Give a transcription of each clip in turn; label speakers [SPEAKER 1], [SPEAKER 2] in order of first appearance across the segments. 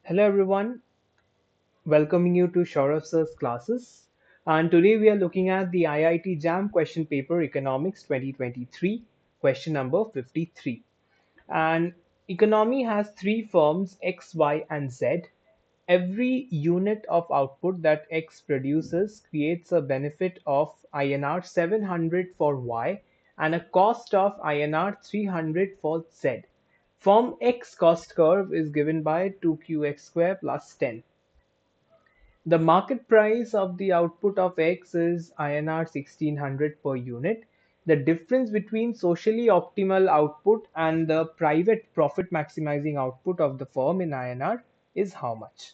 [SPEAKER 1] Hello everyone, welcoming you to Shaurav Sir's classes. And today we are looking at the IIT JAM question paper Economics 2023, question number 53. And economy has three firms X, Y, and Z. Every unit of output that X produces creates a benefit of INR 700 for Y and a cost of INR 300 for Z. Firm X cost curve is given by 2qx square plus 10. The market price of the output of X is INR 1600 per unit. The difference between socially optimal output and the private profit maximizing output of the firm in INR is how much?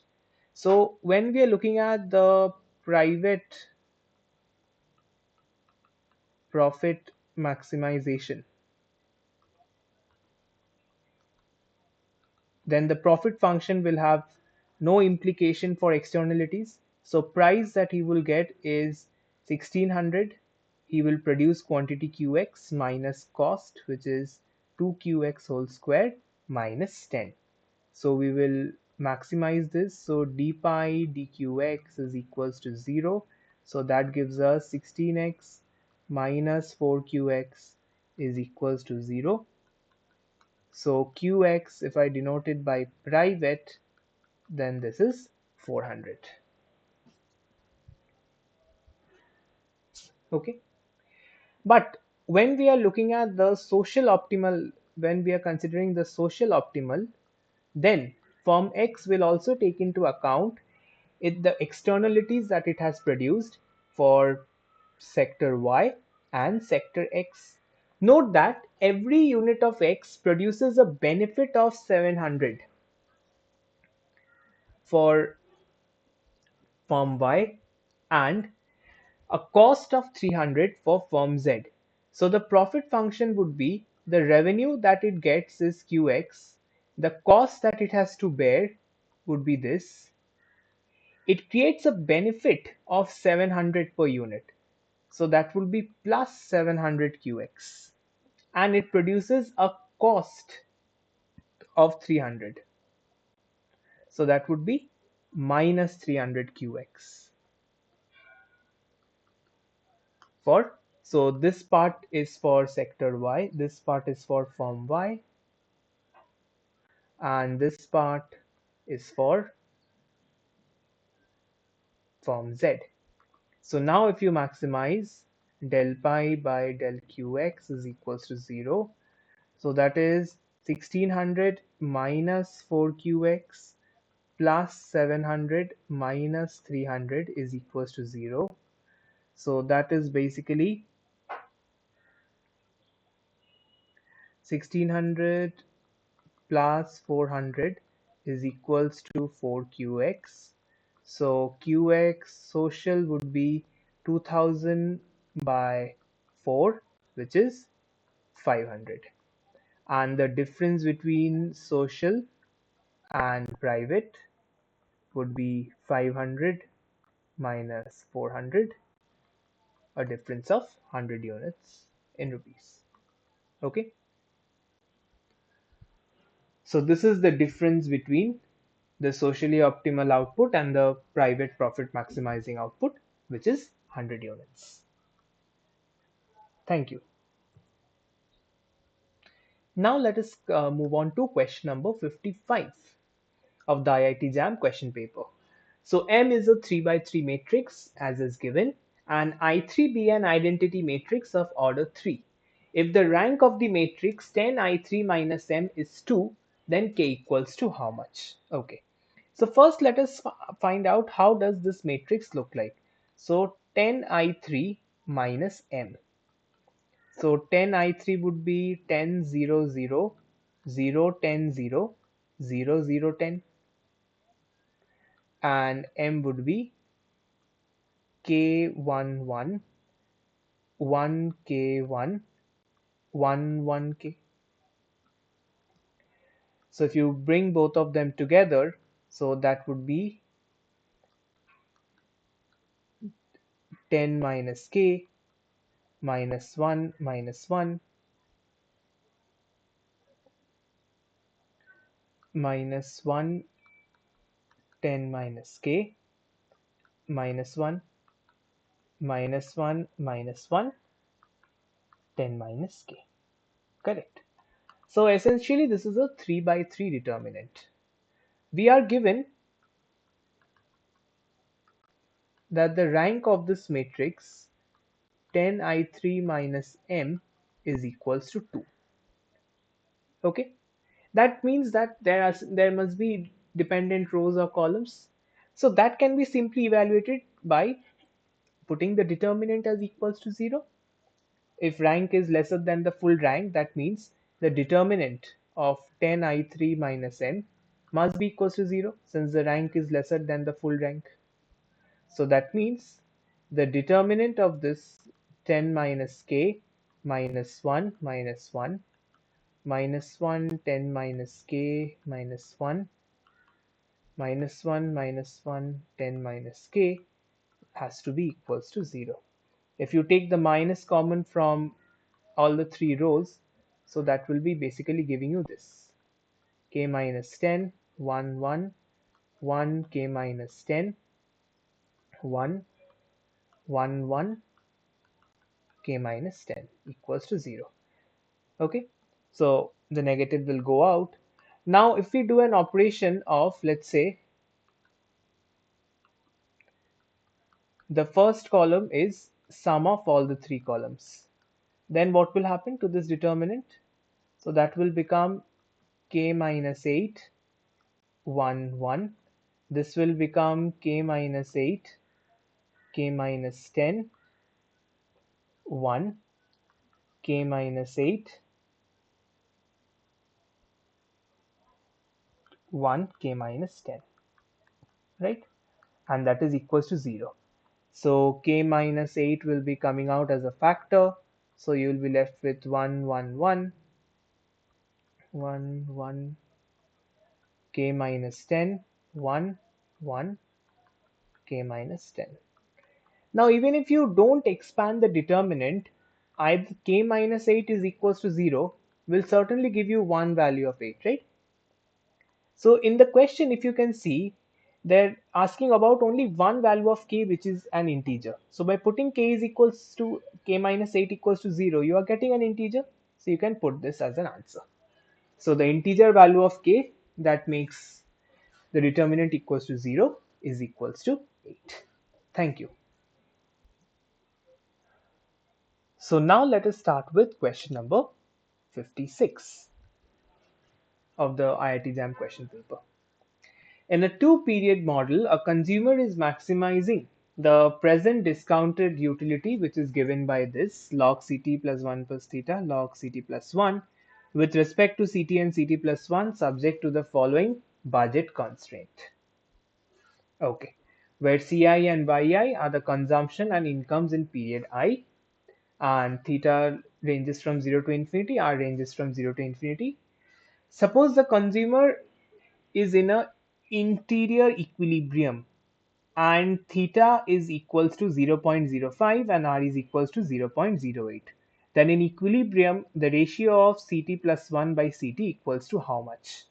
[SPEAKER 1] So when we are looking at the private profit maximization, then the profit function will have no implication for externalities. So price that he will get is 1600. He will produce quantity qx minus cost, which is 2qx whole square minus 10. So we will maximize this. So d pi dqx is equals to 0. So that gives us 16x minus 4qx is equals to 0. So qx, if I denote it by private, then this is 400. Okay. But when we are looking at the social optimal, when we are considering the social optimal, then firm X will also take into account the externalities that it has produced for sector Y and sector X. Note that every unit of X produces a benefit of 700 for firm Y and a cost of 300 for firm Z. So the profit function would be the revenue that it gets is Qx, the cost that it has to bear would be this. It creates a benefit of 700 per unit. So that will be plus 700 Qx. And it produces a cost of 300. So that would be minus 300 Qx. For so this part is for sector Y, this part is for firm Y, and this part is for firm Z. So now if you maximize, del pi by del qx is equals to 0. So that is 1600 minus 4qx plus 700 minus 300 is equals to 0. So that is basically 1600 plus 400 is equals to 4qx. So qx social would be 2000 by 4, which is 500. And the difference between social and private would be 500 minus 400, a difference of 100 units in rupees. Okay. So this is the difference between the socially optimal output and the private profit maximizing output, which is 100 units. Thank you. Now let us move on to question number 55 of the IIT JAM question paper. So M is a 3 by 3 matrix as is given, and I3 be an identity matrix of order 3. If the rank of the matrix 10 I3 minus M is 2, then K equals to how much? Okay. So first let us find out how does this matrix look like. So 10 I3 minus M. So 10 I3 would be 10 0 0 0 10 0 0 0 10, and M would be K1 1 1 K1 1 1 K. So if you bring both of them together, so that would be 10 minus K minus 1 minus 1 minus 1 10 minus k minus 1 minus 1 minus 1 10 minus k. Correct. So essentially this is a 3 by 3 determinant. We are given that the rank of this matrix 10I3 minus m is equals to 2. Okay, that means that there must be dependent rows or columns. So that can be simply evaluated by putting the determinant as equals to 0. If rank is lesser than the full rank, that means the determinant of 10I3 minus m must be equals to 0 since the rank is lesser than the full rank. So that means the determinant of this 10 minus k minus 1 minus 1 minus 1 10 minus k minus 1 minus 1 minus 1 10 minus k has to be equals to 0. If you take the minus common from all the three rows, so that will be basically giving you this k minus 10 1 1 1 k minus 10 1 1 1 k minus 10 equals to 0. Okay, so the negative will go out. Now if we do an operation of, let's say, the first column is sum of all the three columns, then what will happen to this determinant? So that will become k minus 8 1 1. This will become k minus 8 k minus 10 1 k minus 8 1 k minus 10, right? And that is equals to 0. So k minus 8 will be coming out as a factor. So you will be left with 1 1 1 1 1 k minus 10 1 1 k minus 10. Now even if you don't expand the determinant, either k minus 8 is equals to 0 will certainly give you one value of 8, right? So in the question, if you can see, they're asking about only one value of k, which is an integer. So by putting k is equals to k minus 8 equals to 0, you are getting an integer. So you can put this as an answer. So the integer value of k that makes the determinant equals to 0 is equals to 8. Thank you. So now let us start with question number 56 of the IIT JAM question paper. In a two-period model, a consumer is maximizing the present discounted utility, which is given by this log Ct plus 1 plus theta log Ct plus 1 with respect to Ct and Ct plus 1 subject to the following budget constraint. Okay, where Ci and Yi are the consumption and incomes in period I, and theta ranges from 0 to infinity, R ranges from 0 to infinity. Suppose the consumer is in a interior equilibrium and theta is equals to 0.05 and R is equals to 0.08. Then in equilibrium, the ratio of Ct plus 1 by Ct equals to how much?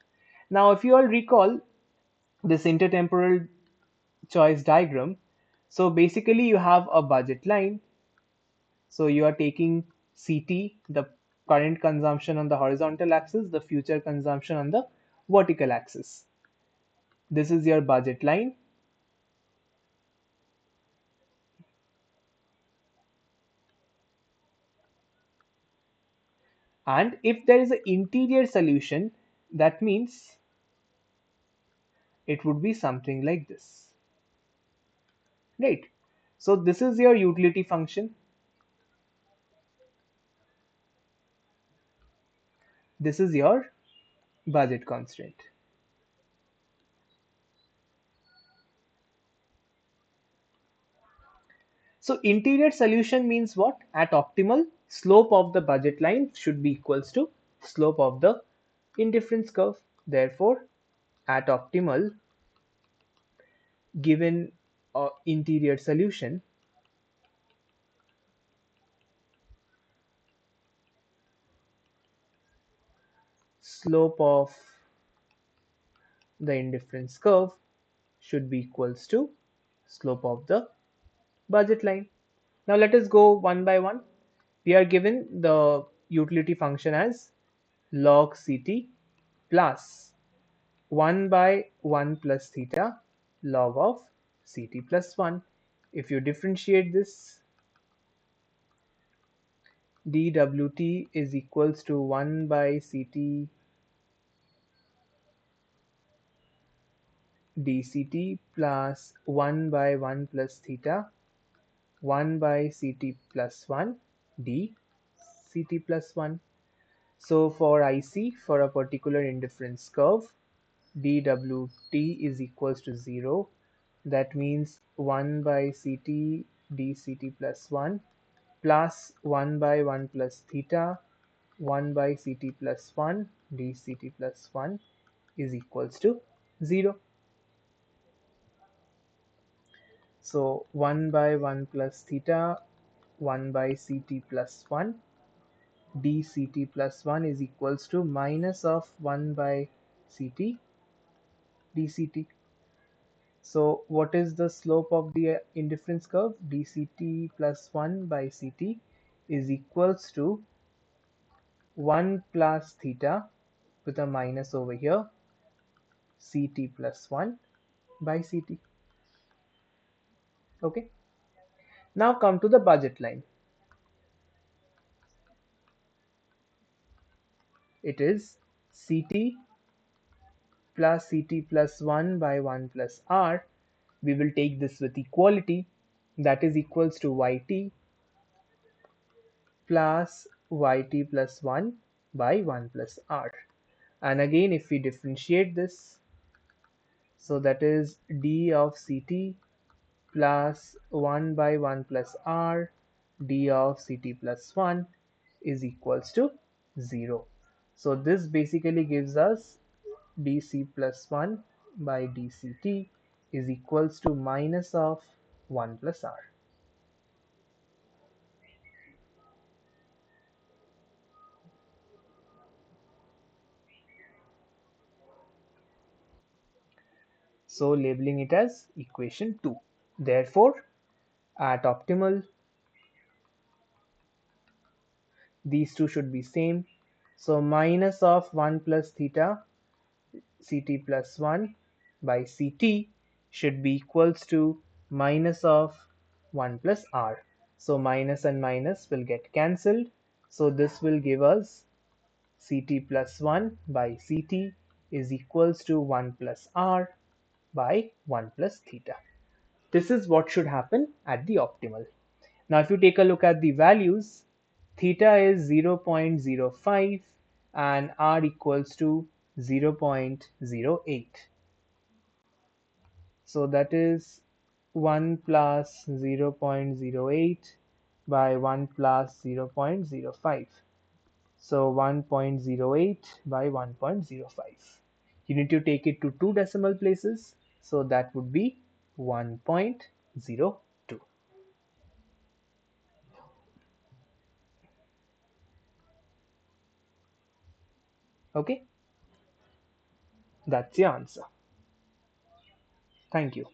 [SPEAKER 1] Now, if you all recall this intertemporal choice diagram, so basically you have a budget line. So you are taking Ct, the current consumption on the horizontal axis, the future consumption on the vertical axis. This is your budget line. And if there is an interior solution, that means it would be something like this, right? So this is your utility function. This is your budget constraint. So interior solution means what? At optimal, slope of the budget line should be equals to slope of the indifference curve. Therefore, at optimal, given interior solution, slope of the indifference curve should be equals to slope of the budget line. Now let us go one by one. We are given the utility function as log Ct plus 1 by 1 plus theta log of Ct plus 1. If you differentiate this, dWt is equals to 1 by Ct dCt plus 1 by 1 plus theta 1 by Ct plus 1 dCt plus 1. So for IC, for a particular indifference curve, dWt is equals to 0. That means 1 by Ct dCt plus 1 plus 1 by 1 plus theta 1 by Ct plus 1 dCt plus 1 is equals to 0. So 1 by 1 plus theta 1 by Ct plus 1 dCt plus 1 is equals to minus of 1 by Ct dCt. So what is the slope of the indifference curve? dCt plus 1 by Ct is equals to 1 plus theta with a minus over here Ct plus 1 by Ct. Okay. Now come to the budget line. It is Ct plus Ct plus 1 by 1 plus R. We will take this with equality, that is equals to Yt plus Yt plus 1 by 1 plus R. And again if we differentiate this, so that is d of Ct plus 1 by 1 plus R d of Ct plus 1 is equals to 0. So this basically gives us dc plus 1 by dct is equals to minus of 1 plus R. So labeling it as equation 2. Therefore, at optimal, these two should be same. So minus of 1 plus theta Ct plus 1 by Ct should be equals to minus of 1 plus R. So minus and minus will get cancelled. So this will give us Ct plus 1 by Ct is equals to 1 plus R by 1 plus theta. This is what should happen at the optimal. Now if you take a look at the values, theta is 0.05 and R equals to 0.08. So that is 1 plus 0.08 by 1 plus 0.05. So 1.08 by 1.05. You need to take it to two decimal places. So that would be 1.02. Okay, that's the answer. Thank you.